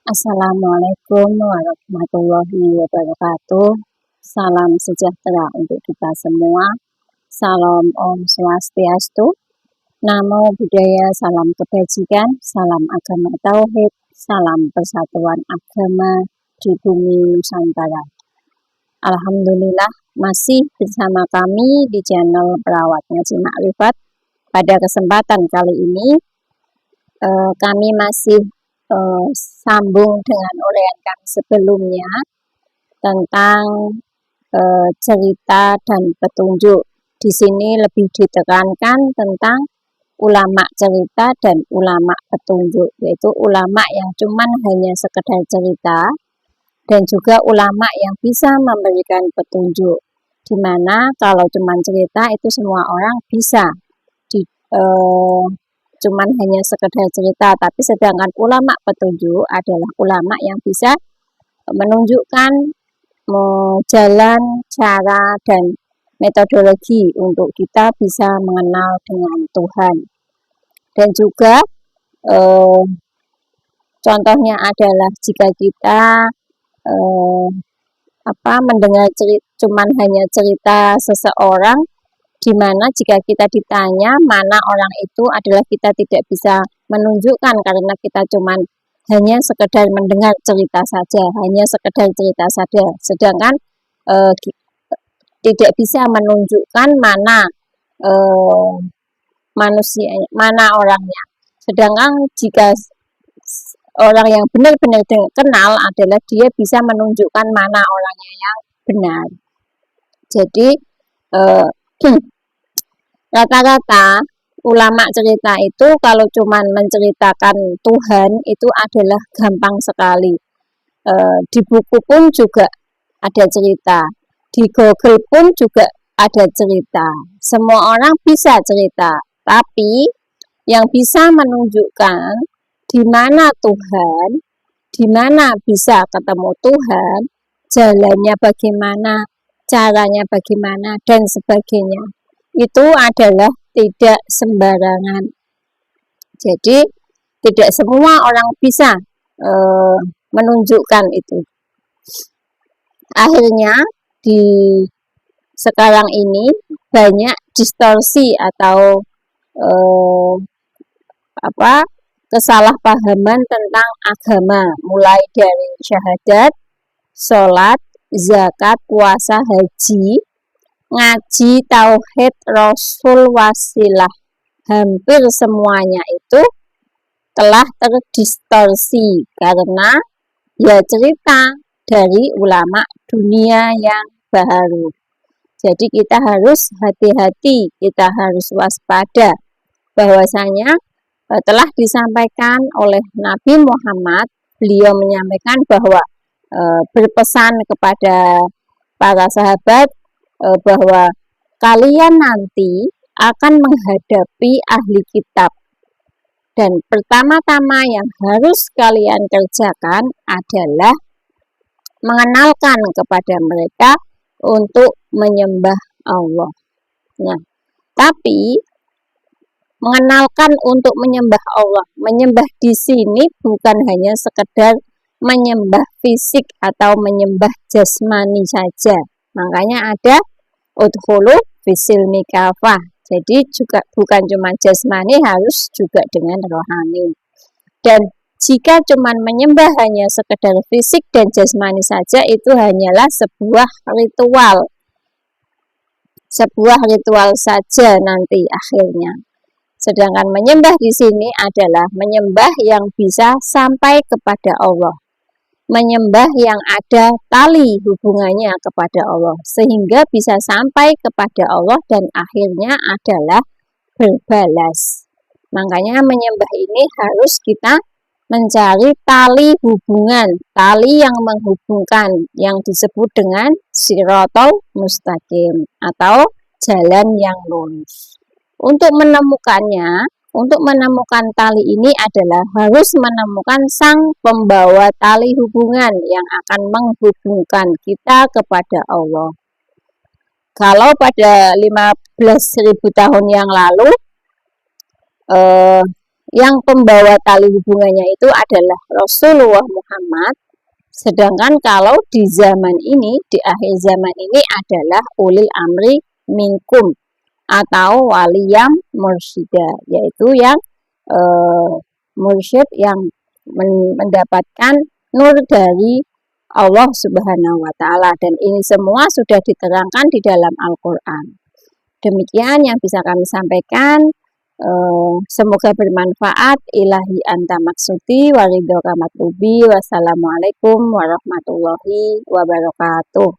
Assalamualaikum warahmatullahi wabarakatuh. Salam sejahtera untuk kita semua. Salam Om Swastiastu. Namo Buddhaya, salam kebajikan, salam agama tauhid, salam persatuan agama di bumi Nusantara. Alhamdulillah masih bersama kami di channel Perawat Ngaji Makrifat. Pada kesempatan kali ini kami masih sambung dengan uraian kami sebelumnya tentang cerita dan petunjuk. Di sini lebih ditekankan tentang ulama cerita dan ulama petunjuk, yaitu ulama yang cuman hanya sekedar cerita dan juga ulama yang bisa memberikan petunjuk. Dimana kalau cuman cerita itu semua orang bisa cuman hanya sekedar cerita, tapi sedangkan ulama petunjuk adalah ulama yang bisa menunjukkan jalan, cara, dan metodologi untuk kita bisa mengenal dengan Tuhan. Dan juga contohnya adalah jika kita mendengar cuman hanya cerita seseorang, di mana jika kita ditanya mana orang itu adalah kita tidak bisa menunjukkan karena kita cuman hanya sekedar mendengar cerita saja, hanya sekedar cerita saja. Sedangkan tidak bisa menunjukkan mana manusianya, mana orangnya. Sedangkan jika orang yang benar-benar kenal adalah dia bisa menunjukkan mana orangnya yang benar. Jadi rata-rata ulama cerita itu kalau cuman menceritakan Tuhan itu adalah gampang sekali. Di buku pun juga ada cerita, di Google pun juga ada cerita. Semua orang bisa cerita, tapi yang bisa menunjukkan di mana Tuhan, di mana bisa ketemu Tuhan, jalannya bagaimana, caranya bagaimana, dan sebagainya, itu adalah tidak sembarangan. Jadi tidak semua orang bisa menunjukkan itu. Akhirnya di sekarang ini banyak distorsi atau kesalahpahaman tentang agama, mulai dari syahadat, sholat, zakat, puasa, haji, ngaji, tauhid, rasul, wasilah, hampir semuanya itu telah terdistorsi karena ya cerita dari ulama dunia yang baru. Jadi kita harus hati-hati, kita harus waspada bahwasanya telah disampaikan oleh Nabi Muhammad. Beliau menyampaikan bahwa berpesan kepada para sahabat bahwa kalian nanti akan menghadapi ahli kitab, dan pertama-tama yang harus kalian kerjakan adalah mengenalkan kepada mereka untuk menyembah Allah. Nah, tapi mengenalkan untuk menyembah Allah, menyembah di sini bukan hanya sekedar menyembah fisik atau menyembah jasmani saja. Makanya ada udkhulu fisilmi kafah. Jadi juga bukan cuma jasmani, harus juga dengan rohani. Dan jika cuma menyembah hanya sekedar fisik dan jasmani saja, itu hanyalah sebuah ritual. Sebuah ritual saja nanti akhirnya. Sedangkan menyembah di sini adalah menyembah yang bisa sampai kepada Allah. Menyembah yang ada tali hubungannya kepada Allah, sehingga bisa sampai kepada Allah dan akhirnya adalah berbalas. Makanya menyembah ini harus kita mencari tali hubungan, tali yang menghubungkan, yang disebut dengan siratal mustaqim atau jalan yang lurus. Untuk menemukannya, untuk menemukan tali ini adalah harus menemukan sang pembawa tali hubungan yang akan menghubungkan kita kepada Allah. Kalau pada 15.000 tahun yang lalu yang pembawa tali hubungannya itu adalah Rasulullah Muhammad. Sedangkan kalau di zaman ini, di akhir zaman ini adalah ulil amri minkum atau waliyam mursyida, yaitu yang mursyid yang mendapatkan nur dari Allah Subhanahu wa Ta'ala, dan ini semua sudah diterangkan di dalam Al-Quran. Demikian yang bisa kami sampaikan. Semoga bermanfaat. Ilahi anta maksudi waridhoka matlubi. Wassalamualaikum warahmatullahi wabarakatuh.